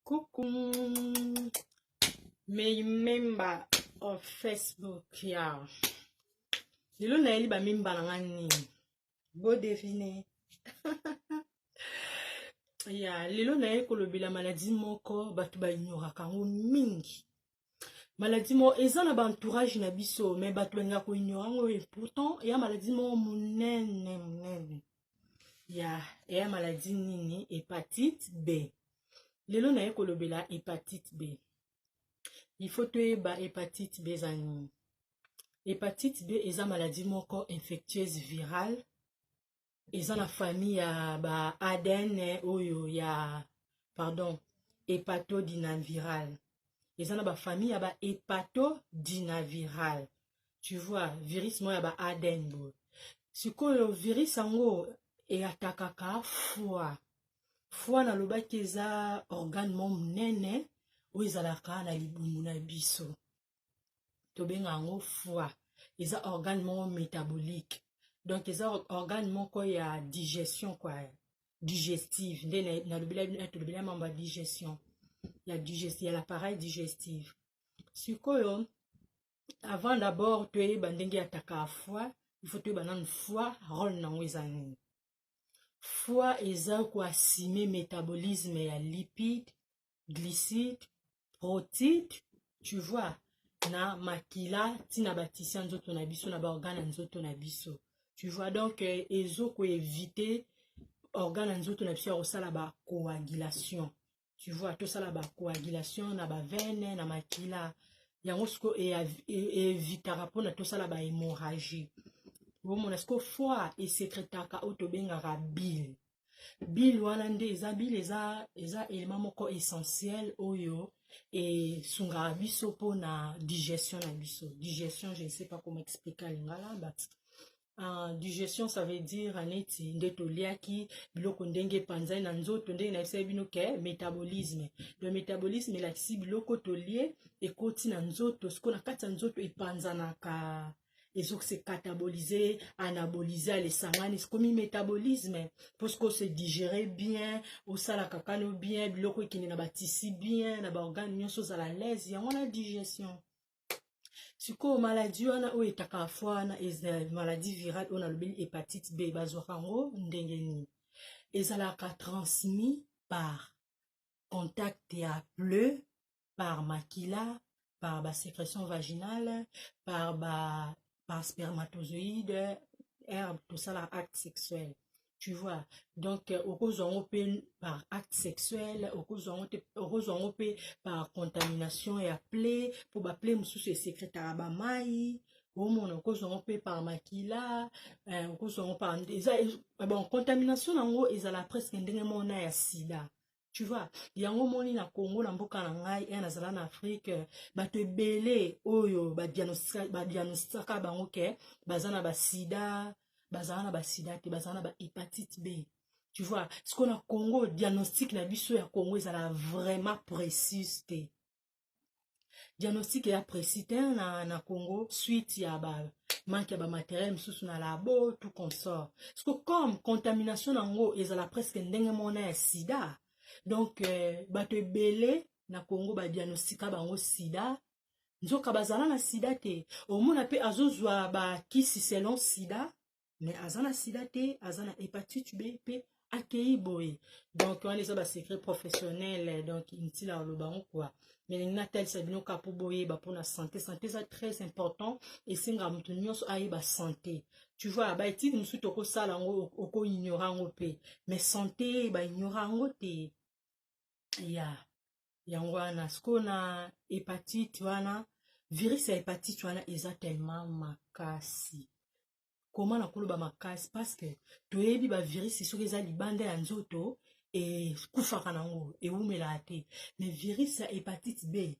Coucou, mes member of Facebook, yeah. Lelo na eli ba member na ngani. Bo devine. Yeah, lelo na eli kolobela maladie moko batu ba ignora kango mingi. Maladie mo eza na ba entourage na biso, mais batu benga ko ignora ngo et pourtant ya maladie mo munene. Yeah, ya maladie nini hépatite B. Lelo na eli kolobela hépatite B. Il faut te ba hépatite B zani. Hépatite B est une maladie moko infectieuse virale. Eza na famille ya ba ADN oyo ya pardon, hépatodinaviral. Eza na ba famille ya ba hépatodinaviral. Tu vois, virus mo ya ba ADN bo. Sikoyo virus ango e atakaka foie. Foie na lobaki eza organe mo munene oyo ezalaka na libumu na biso. Tobenga ango foie. Eza organe mo métabolique. Donc eza organe moko ya digestion quoi. Digestive. Nde na lobela mamba digestion. Ya digestion, ya l'appareil digestif. Sikoyo avant d'abord tu yeba ndenge ataka foie, il faut tu yeba nan foie rôle nango eza nini. Foie eza ko assumer métabolisme ya lipides, glucides, protéines, tu vois, na makila tina batisia nzoto na biso na ba organe nzoto na biso. Tu vois donc ezo ko éviter organe nzoto na biso osala ba coagulation. Tu vois to sala ba coagulation na ba veine na makila yango sko évitera pona to sala ba hémorragie. Bon est-ce foie et sécrétaka autobengara bile. Bile wana nde eza bile eza élément moko essentiel oyo et sunga biso pona digestion na biso. Digestion, je ne sais pas comment expliquer lingala but digestion ça veut dire aneti ndeto liaki biloko ndenge panzai na nzoto ndenge na bisa bino ke métabolisme. Le métabolisme la si biloko to lié et koti na nzoto siko na kati na nzoto epanzanaka ezok se cataboliser, anaboliser les sangani, c'est comme un métabolisme parce que se digérer bien, au sala kakano bien, biloko qui na batisi bien, na ba organe nyonso za la l'aise, ya wana digestion. Siko maladie wana o etaka foie na maladie virale on a le hépatite B bazokango ndenge ni. Ezalaka transmis par contact ya pleu, par makila, par ba sécrétion vaginale, par spermatozoïde, herbe, tout ça, là, acte sexuel. Tu vois, donc, au cause on peut par acte sexuel, au cause on peut par contamination et appelé, pour appeler monsieur c'est secrétaire à maï, au cause on peut par makila, au cause on par bon contamination en gros ils la presque ndenge na ya sida. Tu vois, yango moni na Congo na mboka na ngai et na zala na Afrique bato ebele oyo ba diagnostika bango ke bazana ba sida, bazana ba sida te bazana ba hépatite B. Tu vois, ce qu'on a Congo diagnostic na biso ya Congo ezala vraiment précis te. Diagnostic ya précis te na Congo suite ya ba manque ya ba matériel misusu na labo tout comme ça. Parce que comme contamination nango ezala presque ndenge mona ya sida. Donc bato ebele na Congo ba diagnostika bango sida nzoka bazala na sida te omona pe azozwa ba kisi selon sida mais azana sida te azana hépatite B pe akei boye. Donc on les a ba secret professionnel donc intila lo bango quoi mais na tel sabino ka po boye ba pour la santé c'est très important et singa mutu nyonso ayi ba santé. Tu vois ba étude musu toko sala ngo oko ignorant ngo pe mais santé ba ignorant ngo te. Ya yango wana siko na hépatite wana virus ya hépatite wana eza tellement makasi. Comment na koloba makasi parce que toyebi ba virus soki eza libanda ya nzoto e kufaka nango e umela te. Mais virus ya hépatite B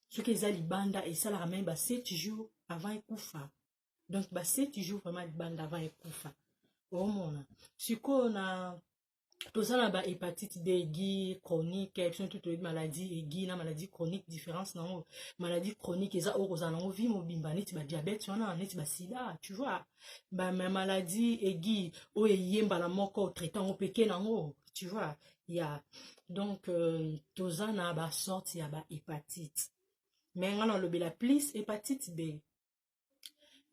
soki eza libanda esalaka même ba 7 jours avant ekufa. Donc ba 7 jours vraiment libanda avant ekufa. Omona siko na tosala ba hépatite B aiguë chronique sont toutes les maladies aiguë na maladie chronique différence non maladie chronique eza okozana ngo vie mobimba neti ba diabète wana neti ba sida tu vois ba maladie aiguë o yemba la moko traitant o peke nango tu vois ya donc toza na ba sorte ya ba hépatite mais nga na lobela plus hépatite B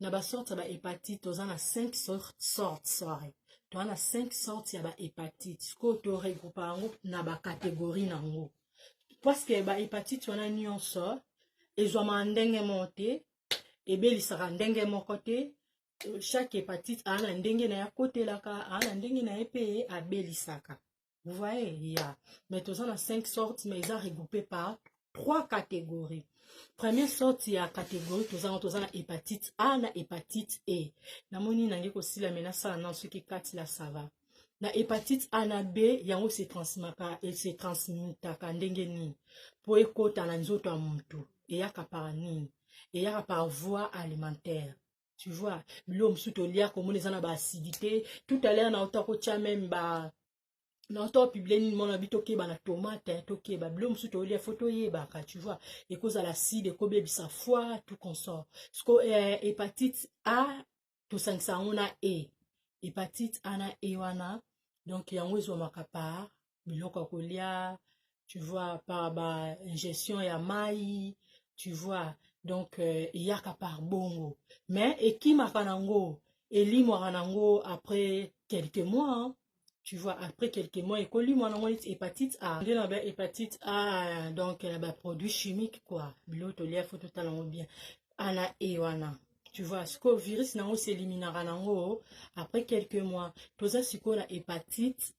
na ba sorte ya ba hépatite toza na 5 sortes sorry toza na 5 sortes ya ba hépatite ko to regroupe yango na ba catégorie nango parce que ba hépatite wana nyonso ezwama ndenge moko te ebelisaka ndenge moko te chaque hépatite ana ndenge na ya kotelaka ana ndenge na ye pe abelisaka. Vous voyez, il y a. Mais tous en a 5 sortes, mais ils sont regroupés par 3 catégories. Première sorte, il y a catégorie, tous en a hépatite A, na hépatite E. Na moni nangi aussi la menace na ce qui kat la ça va. Na hépatite A na B, yango se transmaka et se transmutaka ndenge ni. Po ekota na nzoto ya muntu, eyaka par nini, eyaka par voie alimentaire. Tu vois, l'homme sous tolia comme les ana ba acidité, tout à l'heure na otako tia même ba na to publier ni mon habito ke ba na tomate to ke ba l'homme sous tolia photo ye ba ka tu vois et cause à l'acide ko bebi sa foi tout consort. Sko hépatite A to sangsa on a E. Hépatite A na E wana donc yango zo makapa biloko kolia tu vois par ba ingestion ya mai tu vois donc il y a qu'à par bongo mais et qui m'a kanango eli moranango après quelques mois hein, tu vois après quelques mois et coli moranango hépatite A hépatite A donc il y a des produits chimiques quoi biloto lia faut totalement bien ana e wana tu vois ce que virus nango s'éliminera nango après quelques mois tout ça c'est quoi la hépatite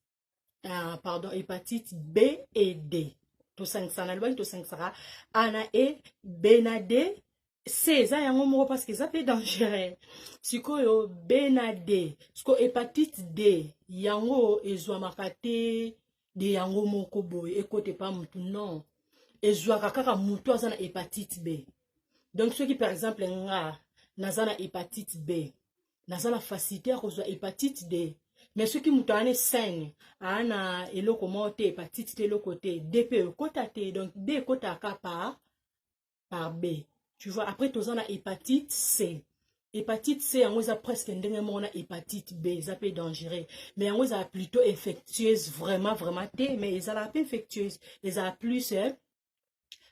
pardon hépatite B et D to sangsana lobaki to sangsara ana e B na D C eza yango moko parce que ça peut dangereux sikoyo B na D siko hépatite D yango ezwamaka te de yango moko boye ekote pa mutu non ezwaka kaka mutu aza na hépatite B donc ceux qui par exemple nga naza na hépatite B naza na facilité ya kozwa hépatite D mais ceux qui mutuane saigne ana eloko moko te hépatite te eloko te D pe ekota te donc D ekotaka par B tu vois après toza na hépatite C hépatite C yango eza presque ndenge moko na hépatite B eza pe dangereux mais yango eza plutôt infectieuse vraiment te mais ezalaka pe infectieuse ezala plus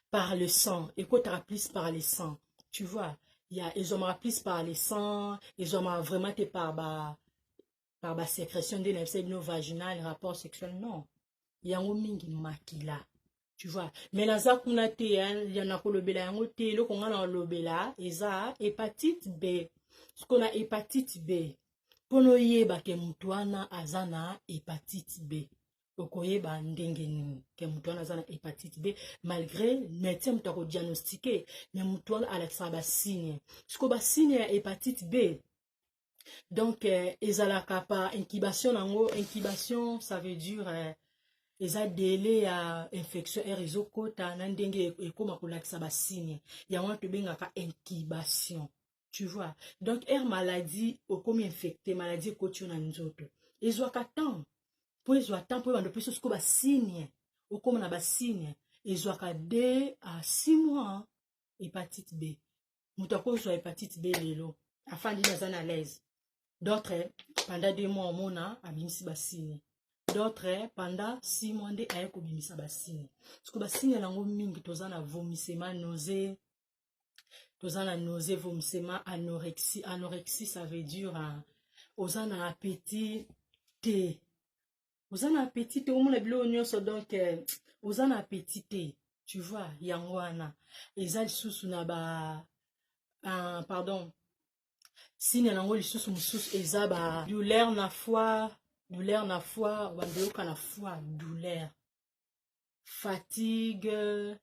par le sang ekotaka plus par le sang tu vois il y a ezomaka plus par le sang ezomaka vraiment te par ba sécrétion de l'infection vaginale rapport sexuel non yango mingi makila tu vois mais naza kuna te yana kolobela yango te eloko nga na lobela eza hépatite B siko na hépatite B mpono oyeba ke mutu wana aza na hépatite B okoyeba ndenge nini ke mutu wana aza na hépatite B malgré médecin mutu akodiagnostiqué mais mutu wana alakisaka basigne siko basigne ya hépatite B donc ezalaka par incubation nango incubation ça veut dire eza délai ya infection ezokota na ndenge ekoma kolakisa basigne yango wana tobengaka incubation tu vois donc maladie okomi infecté maladie ekoti yo na nzoto ezwaka temps po ezwa temps po ebanda mpeso siko basigne okoma na basigne ezwaka 2 à 6 mois hépatite B moto akozwa hépatite B lelo afandi aza na l'aise d'autres pendant 2 mois omona abimisi basigne d'autres pendant 6 mois nde aye kobimisa basigne siko basigne nango mingi toza na vomissement nausée toza na nausée vomissement anorexie ça veut dire oza na appétit te oza na appétit te omona biloko nyonso donc oza na appétit te tu vois yango wana eza lisusu na ba pardon signe nango lisusu mosusu eza ba douleur na foie bandeyoka na foie douleur fatigue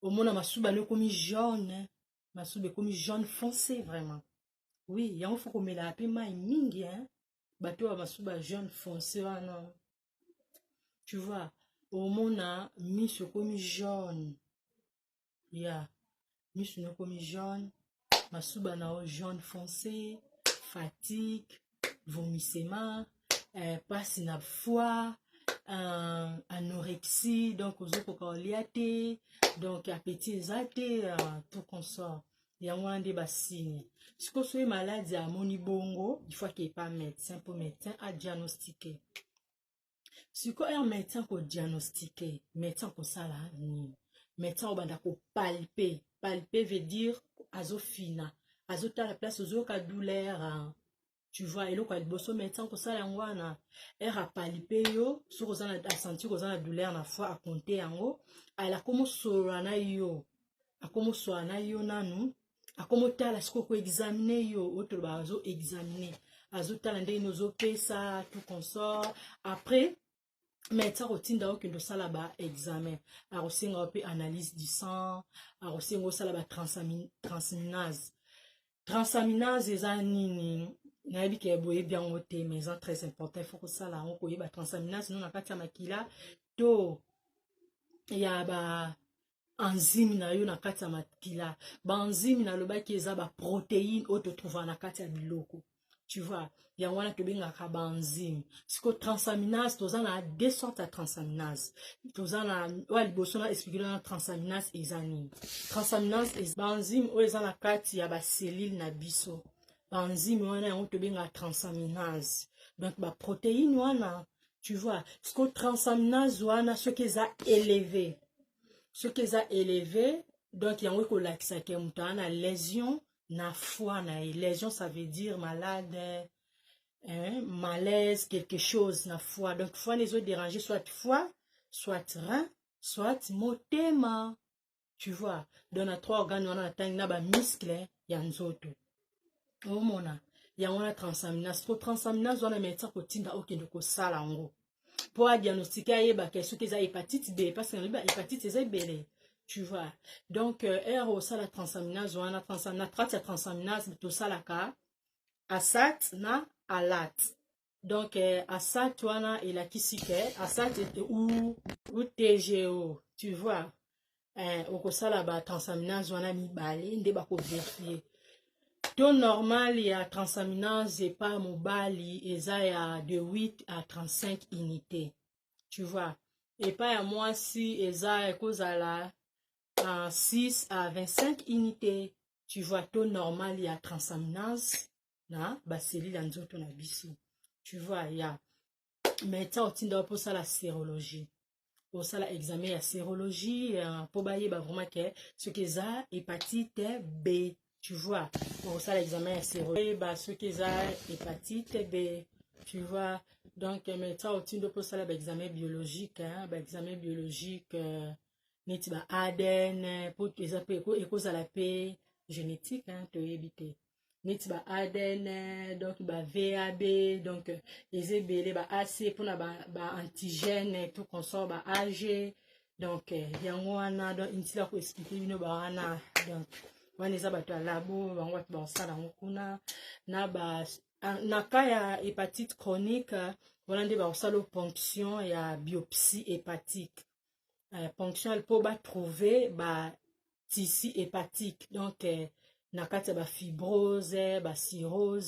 omona masuba ekomi jaune masuba ekomi jaune foncé vraiment oui yango faut komela pe mai mingi bato ya masuba jaune foncé wana tu vois omona miso ekomi jaune ya miso ekomi jaune masuba nao jaune foncé fatigue vomissement passe na foie anorexie donc ozokoka olia te donc appétit eza te tout consort yango wana nde basigne sikoyo soki maladi amoni bongo il faut ke pa médecin po médecin adiagnostiqué sikoyo un médecin kodiagnostiqué, médecin kosala nini, médecin obanda kopalpe. Palper veut dire azofina, azotala place ozoyoka douleur, tu vois, eloko ya liboso médecin kosala yango wana ere apalpe yo soki oza na asentir oza na douleur na foi akonte yango ala akomosola na yo, akomosola na yo nanu, akomotala sikoyo koexamine yo oyo toloba azoexamine, azotala ndenge nini ozopesa tout consort. Après médecin kotinda okende osala ba examen, akosenga mpe analyse du sang, akosenga osala ba transaminase. Transaminase eza nini nayebi ke boyebi yango te, mais eza très important, il faut kosala yango koyeba transaminase no na kati ya makila to ya ba enzyme na yo na kati ya makila. Ba enzyme nalobaki eza ba protéine oyo totrouvaka na kati ya biloko, tu vois, yango wana tobengaka ba enzyme. Siko transaminase toza na deux sortes ya transaminase, toza na oyo liboso na expliquer na transaminase eza nini. Transaminase eza ba enzyme oyo eza na kati ya ba cellule na biso, ba enzyme wana yango tobengaka transaminase, donc ba protéine wana, tu vois. Siko transaminase wana soki eza élevé, soki eza élevé, donc yango ekolakisa ke moto ana lésion na foi na ye. Lésion ça veut dire malade, malaise, quelque chose na foi. Donc foi les autres déranger soit foi, soit rein, soit motema, tu vois. Donc na trois organes wana na tangi na ba muscle ya nzoto. Omona yango na transaminase. Ko transaminase wana médecin kotinda okende kosala yango pour diagnostiquer ayebaka soki eza hépatite B, parce que na hépatite eza ebele, tu vois. Donc osala transaminase wana na kati ya transaminase tosalaka ASAT na ALAT. Donc ASAT wana elakisi ke ASAT ou TGO, tu vois. Okosala ba transaminase wana mibale nde bakovérifie. Taux normal ya transaminase epa mobali eza ya de 8 à 35 unités, tu vois. Epa ya mwasi eza ekozala 6 à 25 unités, tu vois. Taux normal ya transaminase na baseli ya nzoto na biso, tu vois. Ya médecin otinda posala sérologie, osala examen ya sérologie po bayeba vraiment ke soki eza hépatite B, tu vois. Pour ça l'examen ya sérologie soki eza hépatite B, tu vois. Donc médecin otinda posala ba examen biologique, ba examen biologique neti ba ADN po eza pe ekozala pe génétique toyebi te, neti ba ADN, donc ba VAB, donc eza ebele ba AC mpona ba antigène tout consort ba AG. Donc yango wana donc intila ko expliquer bino ba wana. Donc wana eza bato ya labo bango bato basala yango kuna na ka ya hépatite chronique wana nde bakosala ponction ya biopsie hépatique. Ponction po batrouve ba tissu hépatique, donc na kati ya ba fibrose, ba cirrhose